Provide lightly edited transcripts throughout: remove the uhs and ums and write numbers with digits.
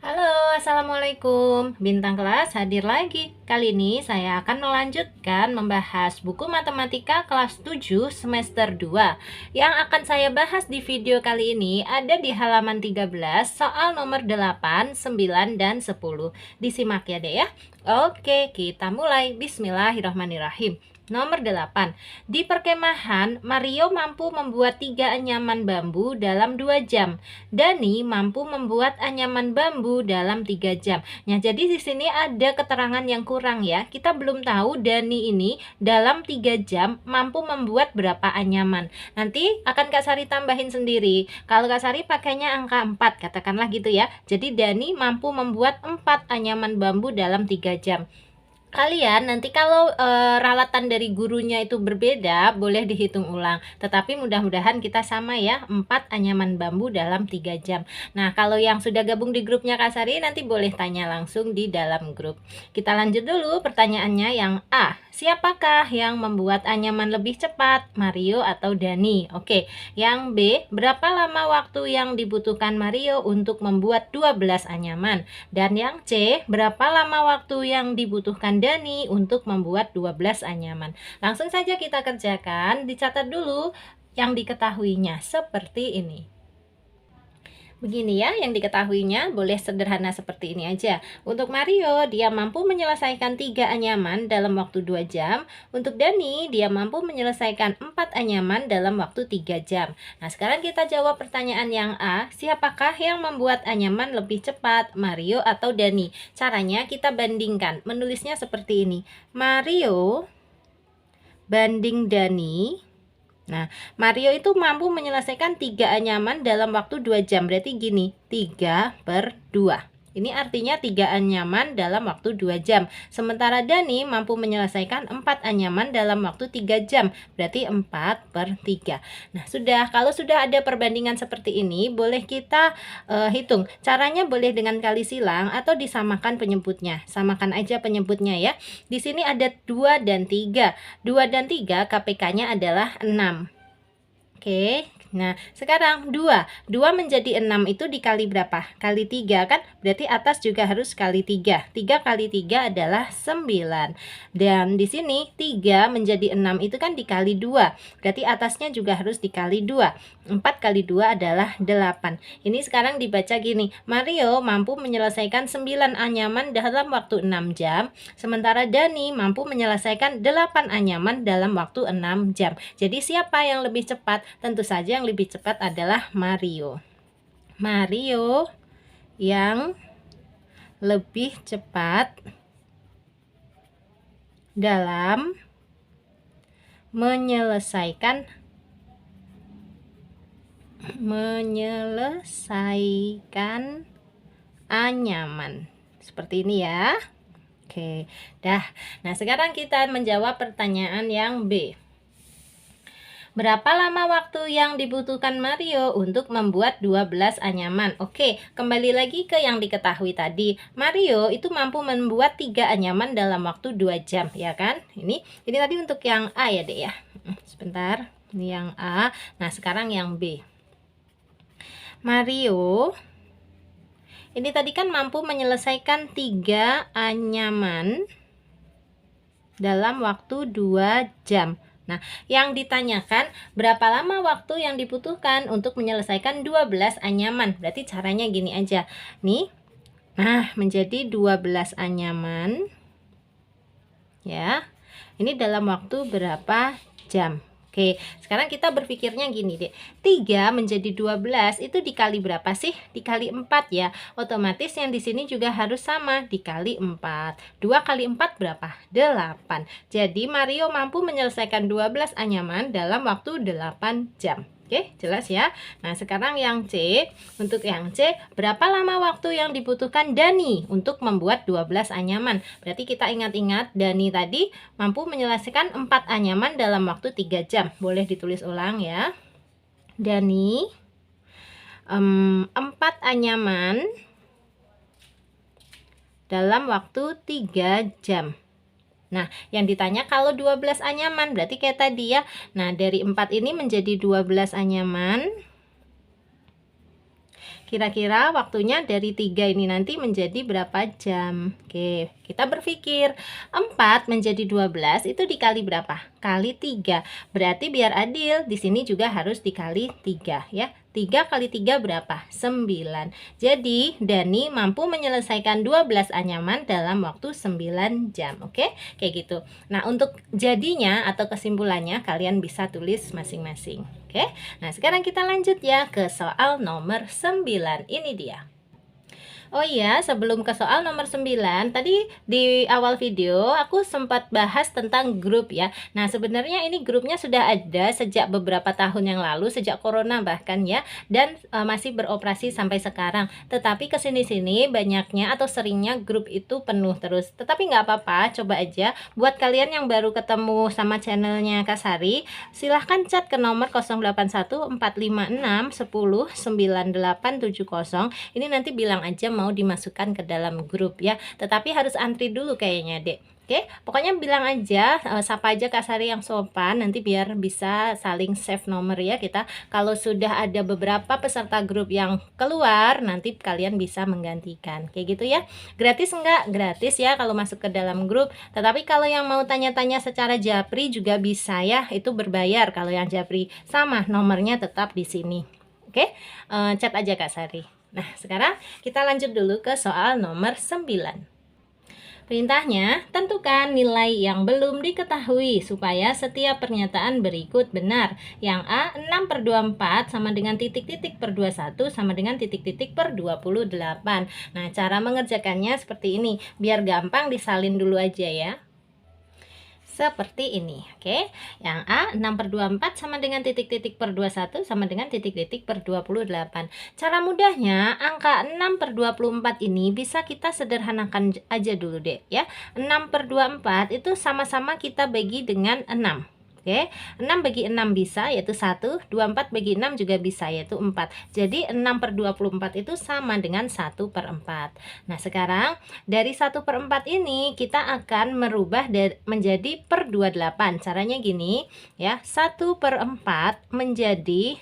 Halo, Assalamualaikum. Bintang kelas hadir lagi. Kali ini saya akan melanjutkan membahas buku matematika kelas 7 semester 2. Yang akan saya bahas di video kali ini ada di halaman 13, soal nomor 8, 9, dan 10. Disimak ya, Dek ya. Oke, kita mulai. Bismillahirrahmanirrahim. Nomor 8. Di perkemahan, Mario mampu membuat 3 anyaman bambu dalam 2 jam. Dani mampu membuat anyaman bambu dalam 3 jam. Nah, jadi di sini ada keterangan yang kurang ya. Kita belum tahu Dani ini dalam 3 jam mampu membuat berapa anyaman. Nanti akan Kak Sari tambahin sendiri. Kalau Kak Sari pakainya angka 4, katakanlah gitu ya. Jadi Dani mampu membuat 4 anyaman bambu dalam 3 jam. Kalian nanti kalau ralatan dari gurunya itu berbeda, boleh dihitung ulang. Tetapi mudah-mudahan kita sama ya, 4 anyaman bambu dalam 3 jam. Nah, kalau yang sudah gabung di grupnya Kak Sari, nanti boleh tanya langsung di dalam grup. Kita lanjut dulu pertanyaannya yang A. Siapakah yang membuat anyaman lebih cepat, Mario atau Dani? Oke, yang B. Berapa lama waktu yang dibutuhkan Mario untuk membuat 12 anyaman? Dan yang C. Berapa lama waktu yang dibutuhkan Dani untuk membuat 12 anyaman? Langsung saja kita kerjakan, dicatat dulu yang diketahuinya seperti ini. Begini ya yang diketahuinya, boleh sederhana seperti ini aja. Untuk Mario, dia mampu menyelesaikan 3 anyaman dalam waktu 2 jam. Untuk Dani, dia mampu menyelesaikan 4 anyaman dalam waktu 3 jam. Nah, sekarang kita jawab pertanyaan yang A. Siapakah yang membuat anyaman lebih cepat, Mario atau Dani? Caranya kita bandingkan, menulisnya seperti ini. Mario banding Dani. Nah, Mario itu mampu menyelesaikan 3 anyaman dalam waktu 2 jam. Berarti gini, 3/2. Ini artinya 3 anyaman dalam waktu 2 jam. Sementara Dani mampu menyelesaikan 4 anyaman dalam waktu 3 jam. Berarti 4/3. Nah, kalau sudah ada perbandingan seperti ini, boleh kita hitung. Caranya boleh dengan kali silang atau disamakan penyebutnya. Samakan aja penyebutnya ya. Di sini ada 2 dan 3. 2 dan 3 KPK-nya adalah 6. Oke, nah sekarang 2 menjadi 6 itu dikali berapa? Kali 3 kan? Berarti atas juga harus kali 3. 3 kali 3 adalah 9. Dan di sini 3 menjadi 6 itu kan dikali 2. Berarti atasnya juga harus dikali 2. 4 kali 2 adalah 8. Ini sekarang dibaca gini. Mario mampu menyelesaikan 9 anyaman dalam waktu 6 jam. Sementara Dani mampu menyelesaikan 8 anyaman dalam waktu 6 jam. Jadi siapa yang lebih cepat? Tentu saja yang lebih cepat adalah Mario. Mario yang lebih cepat dalam menyelesaikan anyaman. Seperti ini ya. Oke, dah. Nah, sekarang kita menjawab pertanyaan yang B. Berapa lama waktu yang dibutuhkan Mario untuk membuat 12 anyaman? Oke, kembali lagi ke yang diketahui tadi. Mario itu mampu membuat 3 anyaman dalam waktu 2 jam, ya kan? Ini tadi untuk yang A ya, Dek ya. Sebentar, ini yang A. Nah, sekarang yang B. Mario ini tadi kan mampu menyelesaikan 3 anyaman dalam waktu 2 jam. Nah, yang ditanyakan berapa lama waktu yang dibutuhkan untuk menyelesaikan 12 anyaman. Berarti caranya gini aja. Nih. Nah, menjadi 12 anyaman. Ya. Ini dalam waktu berapa jam? Oke, sekarang kita berpikirnya gini deh. 3 menjadi 12 itu dikali berapa sih? Dikali 4 ya. Otomatis yang di sini juga harus sama, dikali 4. 2 kali 4 berapa? 8. Jadi Mario mampu menyelesaikan 12 anyaman dalam waktu 8 jam. Oke, jelas ya. Nah, sekarang yang C. Untuk yang C, berapa lama waktu yang dibutuhkan Dani untuk membuat 12 anyaman? Berarti kita ingat-ingat, Dani tadi mampu menyelesaikan 4 anyaman dalam waktu 3 jam. Boleh ditulis ulang ya. Dani 4 anyaman dalam waktu 3 jam. Nah, yang ditanya kalau 12 anyaman, berarti kayak tadi ya. Nah, dari 4 ini menjadi 12 anyaman. Kira-kira waktunya dari 3 ini nanti menjadi berapa jam? Oke, kita berpikir 4 menjadi 12 itu dikali berapa? Kali 3. Berarti biar adil, di sini juga harus dikali 3 ya. 3 kali 3 berapa? 9. Jadi, Dani mampu menyelesaikan 12 anyaman dalam waktu 9 jam. Oke? Kayak gitu. Nah, untuk jadinya atau kesimpulannya kalian bisa tulis masing-masing. Oke? Nah, sekarang kita lanjut ya ke soal nomor 9. Ini dia. Oh iya, sebelum ke soal nomor 9, tadi di awal video aku sempat bahas tentang grup ya. Nah, sebenarnya ini grupnya sudah ada sejak beberapa tahun yang lalu, sejak corona bahkan ya, dan masih beroperasi sampai sekarang. Tetapi kesini-sini banyaknya atau seringnya grup itu penuh terus. Tetapi nggak apa-apa, coba aja. Buat kalian yang baru ketemu sama channelnya Kak Sari, silahkan chat ke nomor 081 456 10 9870. Ini nanti bilang aja mau dimasukkan ke dalam grup ya, tetapi harus antri dulu kayaknya dek. Oke, pokoknya bilang aja, sapa aja Kak Sari yang sopan, nanti biar bisa saling save nomor ya kita. Kalau sudah ada beberapa peserta grup yang keluar, nanti kalian bisa menggantikan. Kayak gitu ya. Gratis enggak? Gratis ya kalau masuk ke dalam grup. Tetapi kalau yang mau tanya-tanya secara japri juga bisa ya, itu berbayar. Kalau yang japri sama, nomornya tetap di sini. Oke, chat aja Kak Sari. Nah, sekarang kita lanjut dulu ke soal nomor 9. Perintahnya, tentukan nilai yang belum diketahui supaya setiap pernyataan berikut benar. Yang A, 6/24 sama dengan titik-titik per 21 sama dengan titik-titik per 28. Nah, cara mengerjakannya seperti ini. Biar gampang disalin dulu aja ya. Seperti ini, oke. Yang A, 6/24 sama dengan titik-titik per 21 sama dengan titik-titik per 28. Cara mudahnya, angka 6/24 ini bisa kita sederhanakan aja dulu deh ya. 6/24 itu sama-sama kita bagi dengan 6. Oke, 6 bagi 6 bisa yaitu 1, 24 bagi 6 juga bisa yaitu 4. Jadi 6/24 itu sama dengan 1/4. Nah, sekarang dari 1/4 ini kita akan merubah menjadi per 28. Caranya gini ya, 1/4 menjadi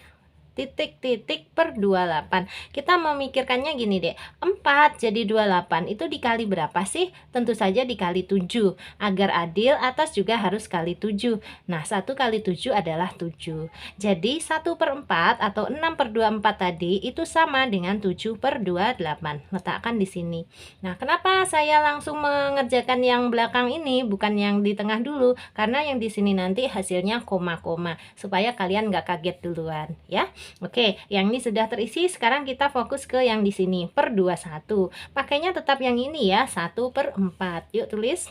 titik-titik per 28. Kita memikirkannya gini deh, 4 jadi 28 itu dikali berapa sih? Tentu saja dikali 7. Agar adil, atas juga harus kali 7. Nah, 1 kali 7 adalah 7. Jadi 1/4 atau 6/24 tadi itu sama dengan 7/28. Letakkan di sini. Nah, kenapa saya langsung mengerjakan yang belakang ini, bukan yang di tengah dulu? Karena yang di sini nanti hasilnya koma-koma, supaya kalian nggak kaget duluan ya. Oke, yang ini sudah terisi. Sekarang kita fokus ke yang di sini per 21. Pakainya tetap yang ini ya, 1/4. Yuk tulis.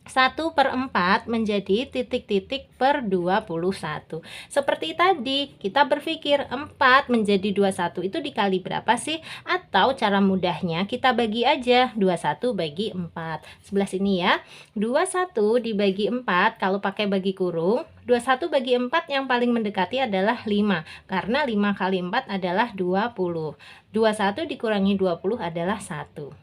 1/4 menjadi titik-titik per 21. Seperti tadi, kita berpikir 4 menjadi 21 itu dikali berapa sih? Atau cara mudahnya kita bagi aja 21 bagi 4. Sebelah sini ya. 21 dibagi 4 kalau pakai bagi kurung, 21 bagi 4 yang paling mendekati adalah 5. Karena 5 kali 4 adalah 20. 21 dikurangi 20 adalah 1.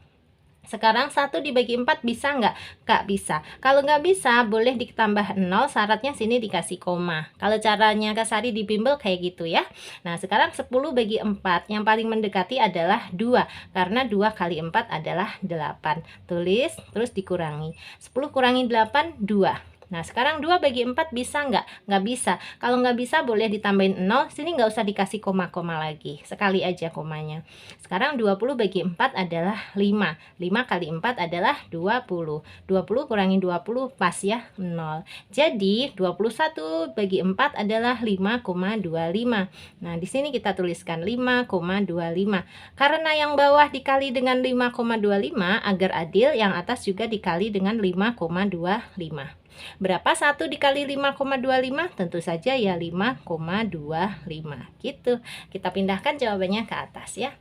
Sekarang 1 dibagi 4 bisa nggak? Nggak bisa. Kalau nggak bisa, boleh ditambah 0, syaratnya sini dikasih koma. Kalau caranya Kak Sari di bimbel kayak gitu ya. Nah, sekarang 10 bagi 4, yang paling mendekati adalah 2. Karena 2 kali 4 adalah 8. Tulis, terus dikurangi. 10 kurangi 8, 2. Nah, sekarang 2 bagi 4 bisa nggak? Nggak bisa. Kalau nggak bisa, boleh ditambahin 0. Sini nggak usah dikasih koma-koma lagi. Sekali aja komanya. Sekarang 20 bagi 4 adalah 5. 5 kali 4 adalah 20. 20 kurangi 20 pas ya, 0. Jadi, 21 bagi 4 adalah 5,25. Nah, di sini kita tuliskan 5,25. Karena yang bawah dikali dengan 5,25, agar adil, yang atas juga dikali dengan 5,25. Berapa 1 dikali 5,25? Tentu saja ya 5,25 gitu. Kita pindahkan jawabannya ke atas ya.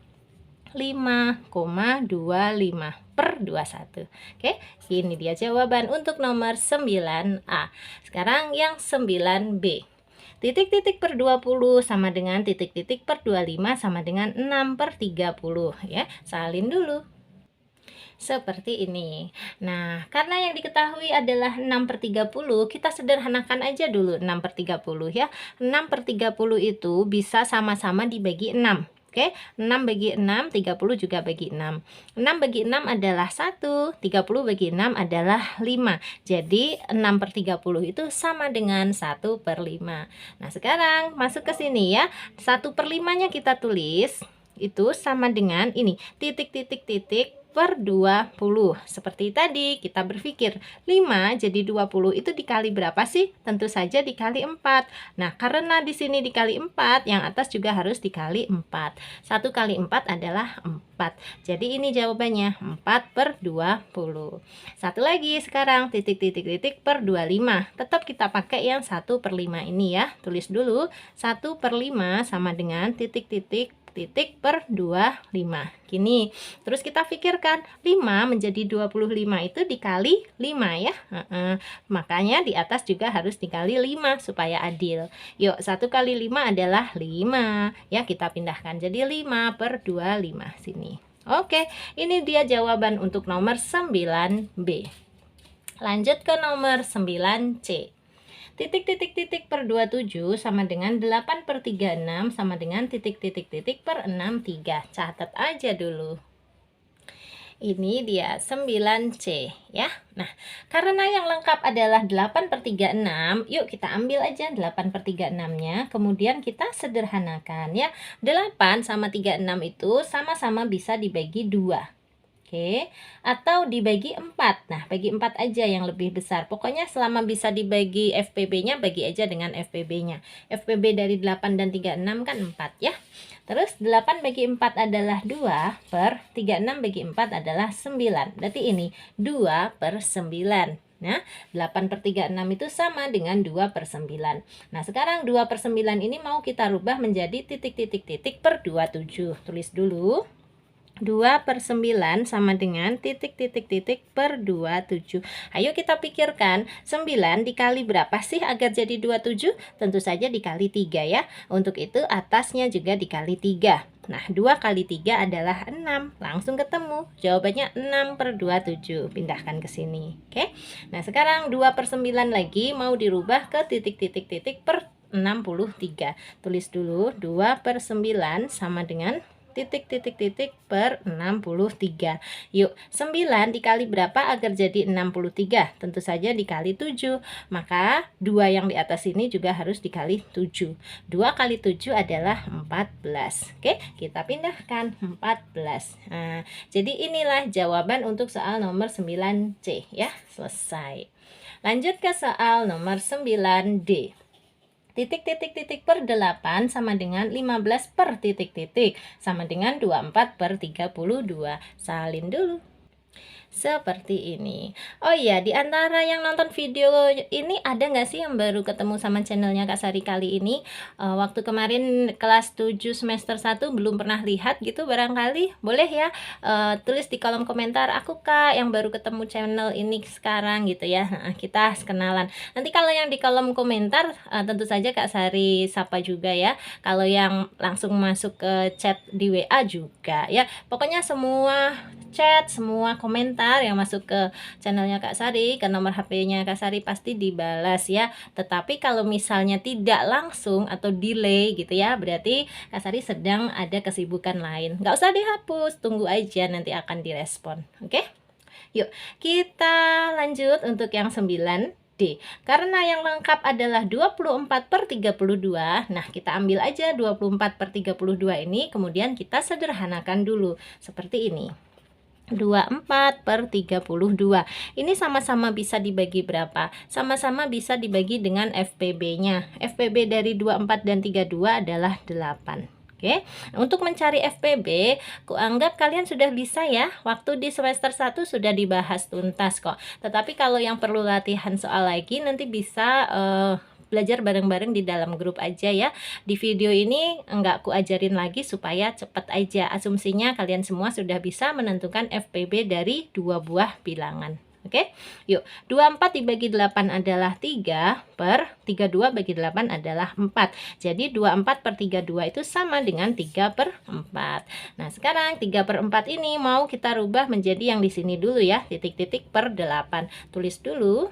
5,25 per 21. Oke, ini dia jawaban untuk nomor 9A. Sekarang yang 9B. Titik-titik per 20 sama dengan titik-titik per 25 sama dengan 6/30 ya. Salin dulu. Seperti ini. Nah, karena yang diketahui adalah 6/30, kita sederhanakan aja dulu 6/30 ya. 6/30 itu bisa sama-sama dibagi 6. Oke, 6 bagi 6, 30 juga bagi 6. 6 bagi 6 adalah 1, 30 bagi 6 adalah 5. Jadi 6 per 30 itu sama dengan 1 per 5. Nah, sekarang masuk ke sini ya. 1 per 5-nya kita tulis, itu sama dengan ini, titik titik titik per 20. Seperti tadi kita berpikir 5 jadi 20 itu dikali berapa sih? Tentu saja dikali 4. Nah, karena di sini dikali 4, yang atas juga harus dikali 4. 1 kali 4 adalah 4. Jadi ini jawabannya 4 per 20. Satu lagi sekarang titik titik titik per 25. Tetap kita pakai yang 1 per 5 ini ya. Tulis dulu 1 per 5 sama dengan titik titik titik per 25. Gini, terus kita pikirkan 5 menjadi 25 itu dikali 5 ya. Makanya di atas juga harus dikali 5 supaya adil. Yuk, 1 kali 5 adalah 5 ya, kita pindahkan jadi 5 per 25 sini. Oke, ini dia jawaban untuk nomor 9B. Lanjut ke nomor 9C. Titik titik titik per 27 sama dengan 8 per 36 sama dengan titik titik titik per 63. Catat aja dulu. Ini dia 9C ya. Nah, karena yang lengkap adalah 8 per 36, yuk kita ambil aja 8 per 36-nya, kemudian kita sederhanakan ya. 8 sama 36 itu sama-sama bisa dibagi 2. Oke, atau dibagi 4. Nah, bagi 4 aja yang lebih besar. Pokoknya selama bisa dibagi FPB-nya, bagi aja dengan FPB-nya. FPB dari 8 dan 36 kan 4 ya. Terus 8 bagi 4 adalah 2 per 36 bagi 4 adalah 9. Berarti ini 2 per 9. Nah, 8 per 36 itu sama dengan 2 per 9. Nah, sekarang 2 per 9 ini mau kita rubah menjadi titik titik titik per 27. Tulis dulu. 2 per 9 sama dengan titik titik titik per 27. Ayo kita pikirkan 9 dikali berapa sih agar jadi 27? Tentu saja dikali 3 ya. Untuk itu atasnya juga dikali 3. Nah, 2 kali 3 adalah 6. Langsung ketemu. Jawabannya 6 per 27. Pindahkan ke sini. Oke. Nah, sekarang 2 per 9 lagi mau dirubah ke titik titik titik per 63. Tulis dulu 2 per 9 sama dengan titik titik titik per 63. Yuk, 9 dikali berapa agar jadi 63? Tentu saja dikali 7. Maka 2 yang di atas ini juga harus dikali 7. 2 kali 7 adalah 14. Oke, kita pindahkan 14. Nah, jadi inilah jawaban untuk soal nomor 9C ya. Selesai. Lanjut ke soal nomor 9D. Titik titik titik per 8 sama dengan 15 per titik titik sama dengan 24 per 32. Salin dulu. Seperti ini. Oh iya, di antara yang nonton video ini ada nggak sih yang baru ketemu sama channelnya Kak Sari kali ini? Waktu kemarin kelas 7 semester 1 belum pernah lihat gitu barangkali? Boleh ya tulis di kolom komentar, aku Kak yang baru ketemu channel ini sekarang gitu ya. Nah, kita kenalan. Nanti kalau yang di kolom komentar tentu saja Kak Sari sapa juga ya. Kalau yang langsung masuk ke chat di WA juga ya. Pokoknya semua chat, semua komentar yang masuk ke channelnya Kak Sari, ke nomor HP-nya Kak Sari pasti dibalas ya. Tetapi kalau misalnya tidak langsung atau delay gitu ya, berarti Kak Sari sedang ada kesibukan lain. Nggak usah dihapus, tunggu aja nanti akan direspon. Oke? Yuk, kita lanjut untuk yang 9D. Karena yang lengkap adalah 24 per 32. Nah, kita ambil aja 24 per 32 ini, kemudian kita sederhanakan dulu. Seperti ini. 24 per 32. Ini sama-sama bisa dibagi berapa? Sama-sama bisa dibagi dengan FPB-nya. FPB dari 24 dan 32 adalah 8. Oke, untuk mencari FPB, kuanggap kalian sudah bisa ya. Waktu di semester 1 sudah dibahas tuntas kok. Tetapi kalau yang perlu latihan soal lagi, nanti bisa belajar bareng-bareng di dalam grup aja ya. Di video ini enggak ku ajarin lagi supaya cepat aja. Asumsinya kalian semua sudah bisa menentukan FPB dari 2 buah bilangan. Oke, yuk 24 dibagi 8 adalah 3 per 32 bagi 8 adalah 4. Jadi 24 per 32 itu sama dengan 3 per 4. Nah sekarang 3 per 4 ini mau kita rubah menjadi yang di sini dulu ya, titik-titik per 8. Tulis dulu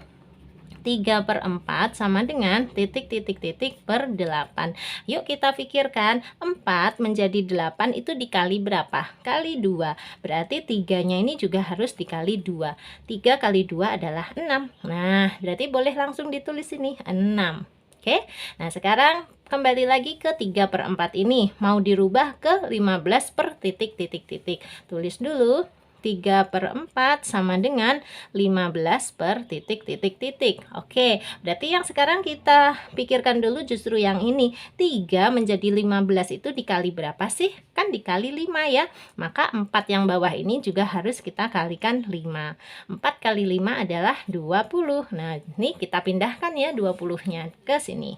3/4 sama dengan titik titik titik per 8. Yuk kita pikirkan, 4 menjadi 8 itu dikali berapa? Kali 2. Berarti 3-nya ini juga harus dikali 2. 3 kali 2 adalah 6. Nah, berarti boleh langsung ditulis ini 6. Oke. Nah, sekarang kembali lagi ke 3/4 ini. Mau dirubah ke 15 per titik titik titik. Tulis dulu. 3/4 sama dengan 15 per titik titik titik. Oke, berarti yang sekarang kita pikirkan dulu justru yang ini. 3 menjadi 15 itu dikali berapa sih? Kan dikali 5 ya. Maka 4 yang bawah ini juga harus kita kalikan 5. 4 kali 5 adalah 20. Nah, ini kita pindahkan ya 20-nya ke sini.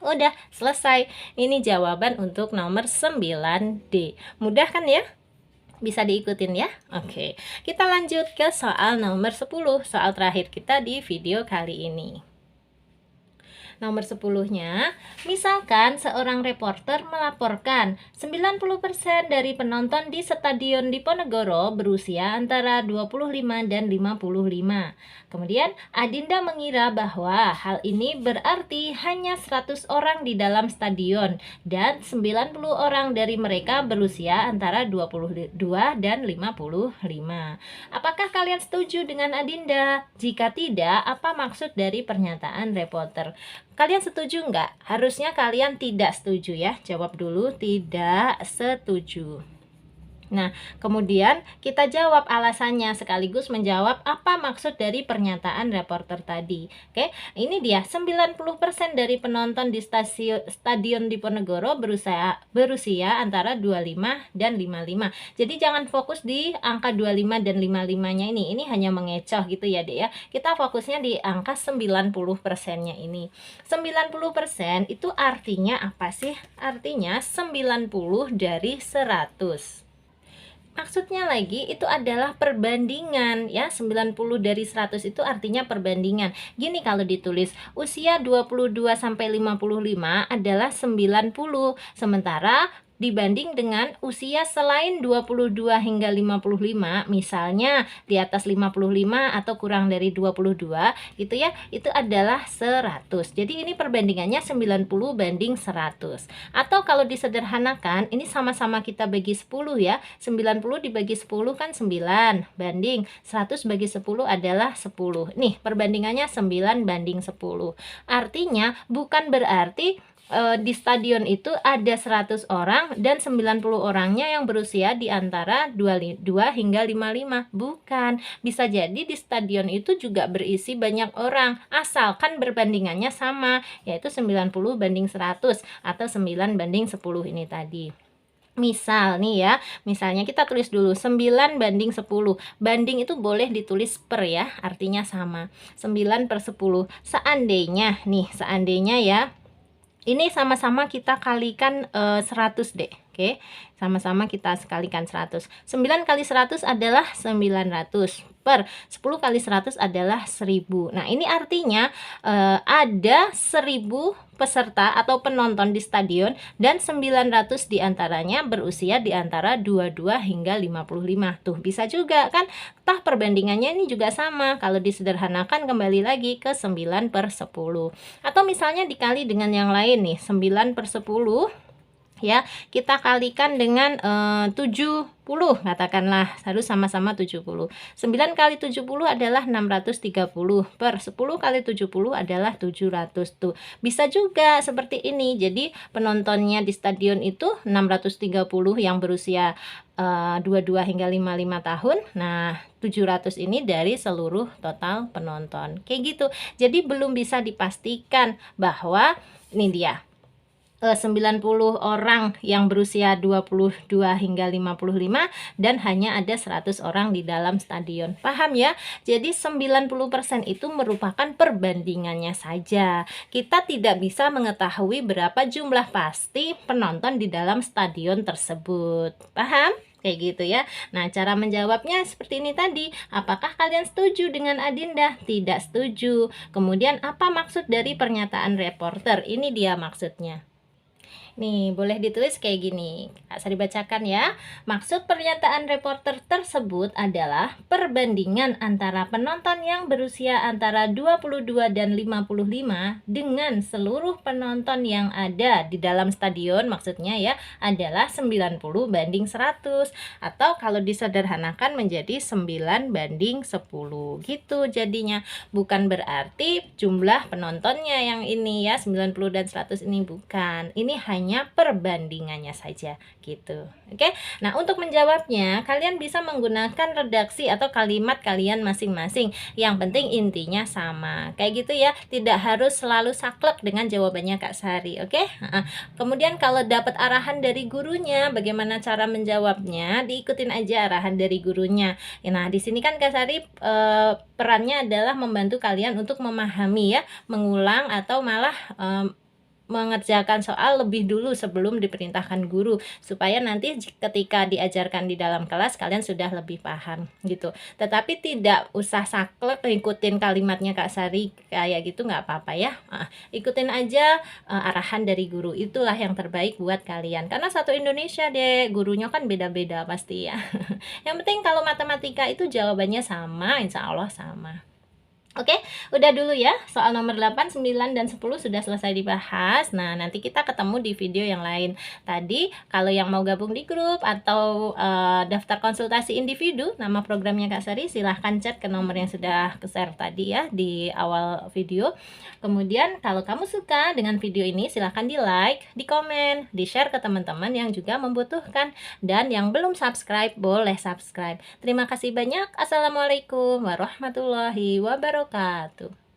Udah selesai. Ini jawaban untuk nomor 9D. Mudah kan ya? Bisa diikutin ya. Oke, kita lanjut ke soal nomor 10, soal terakhir kita di video kali ini. Nomor 10-nya, misalkan seorang reporter melaporkan 90% dari penonton di Stadion Diponegoro berusia antara 25 dan 55. Kemudian Adinda mengira bahwa hal ini berarti hanya 100 orang di dalam stadion dan 90 orang dari mereka berusia antara 22 dan 55. Apakah kalian setuju dengan Adinda? Jika tidak, apa maksud dari pernyataan reporter? Kalian setuju nggak? Harusnya kalian tidak setuju ya. Jawab dulu tidak setuju. Nah, kemudian kita jawab alasannya sekaligus menjawab apa maksud dari pernyataan reporter tadi. Oke, ini dia 90% dari penonton di Stadion Diponegoro berusia antara 25 dan 55. Jadi jangan fokus di angka 25 dan 55-nya ini. Ini hanya mengecoh gitu ya, Dek ya. Kita fokusnya di angka 90%-nya ini. 90% itu artinya apa sih? Artinya 90 dari 100. Maksudnya lagi itu adalah perbandingan ya, 90 dari 100 itu artinya perbandingan. Gini kalau ditulis usia 22 sampai 55 adalah 90, sementara dibanding dengan usia selain 22 hingga 55, misalnya di atas 55 atau kurang dari 22 gitu ya, itu adalah 100. Jadi ini perbandingannya 90 banding 100. Atau kalau disederhanakan, ini sama-sama kita bagi 10 ya. 90 dibagi 10 kan 9, banding 100 bagi 10 adalah 10. Nih, perbandingannya 9 banding 10. Artinya bukan berarti di stadion itu ada 100 orang dan 90 orangnya yang berusia di antara 22 hingga 55. Bukan, bisa jadi di stadion itu juga berisi banyak orang, asalkan berbandingannya sama, yaitu 90 banding 100 atau 9 banding 10 ini tadi. Misal nih ya, misalnya kita tulis dulu 9 banding 10. Banding itu boleh ditulis per ya, artinya sama. 9 per 10. Seandainya ya, ini sama-sama kita kalikan 100 deh. Oke, sama-sama kita kalikan 100. 9 kali 100 adalah 900 per 10 kali 100 adalah 1000. Nah, ini artinya ada 1000 peserta atau penonton di stadion dan 900 diantaranya berusia di antara 22 hingga 55. Tuh, bisa juga kan? Tah perbandingannya ini juga sama. Kalau disederhanakan kembali lagi ke 9 per 10. Atau misalnya dikali dengan yang lain nih, 9 per 10 ya, kita kalikan dengan 70, katakanlah harus sama-sama 70. 9 kali 70 adalah 630 per 10 kali 70 adalah 700. Tuh, bisa juga seperti ini. Jadi penontonnya di stadion itu 630 yang berusia 22 hingga 55 tahun. Nah, 700 ini dari seluruh total penonton. Kayak gitu. Jadi belum bisa dipastikan bahwa ini dia 90 orang yang berusia 22 hingga 55 dan hanya ada 100 orang di dalam stadion. Paham ya? Jadi 90% itu merupakan perbandingannya saja. Kita tidak bisa mengetahui berapa jumlah pasti penonton di dalam stadion tersebut. Paham? Kayak gitu ya. Nah, cara menjawabnya seperti ini tadi. Apakah kalian setuju dengan Adinda? Tidak setuju. Kemudian apa maksud dari pernyataan reporter? Ini dia maksudnya. Nih, boleh ditulis kayak gini. Saya dibacakan ya. Maksud pernyataan reporter tersebut adalah perbandingan antara penonton yang berusia antara 22 dan 55 dengan seluruh penonton yang ada di dalam stadion, maksudnya ya, adalah 90 banding 100, atau kalau disederhanakan menjadi 9 banding 10 gitu jadinya. Bukan berarti jumlah penontonnya yang ini ya, 90 dan 100 ini bukan. Ini hanya perbandingannya saja gitu. Oke. Nah, untuk menjawabnya kalian bisa menggunakan redaksi atau kalimat kalian masing-masing. Yang penting intinya sama. Kayak gitu ya. Tidak harus selalu saklek dengan jawabannya Kak Sari. Oke? Kemudian kalau dapat arahan dari gurunya, bagaimana cara menjawabnya? Diikutin aja arahan dari gurunya. Nah, di sini kan Kak Sari perannya adalah membantu kalian untuk memahami ya, mengulang atau malah mengerjakan soal lebih dulu sebelum diperintahkan guru, supaya nanti ketika diajarkan di dalam kelas kalian sudah lebih paham gitu. Tetapi tidak usah saklek ikutin kalimatnya Kak Sari kayak gitu, nggak apa-apa ya. Ikutin aja arahan dari guru, itulah yang terbaik buat kalian, karena satu Indonesia deh, gurunya kan beda-beda pasti ya. Yang penting kalau matematika itu jawabannya sama, insya Allah sama. Oke, udah dulu ya. Soal nomor 8, 9, dan 10 sudah selesai dibahas. Nah, nanti kita ketemu di video yang lain. Tadi, kalau yang mau gabung di grup atau daftar konsultasi individu, nama programnya Kak Sari, silahkan chat ke nomor yang sudah ke-share tadi ya, di awal video. Kemudian, kalau kamu suka dengan video ini, silahkan di-like, di-komen, di-share ke teman-teman yang juga membutuhkan. Dan yang belum subscribe, boleh subscribe. Terima kasih banyak. Assalamualaikum warahmatullahi wabarakatuh.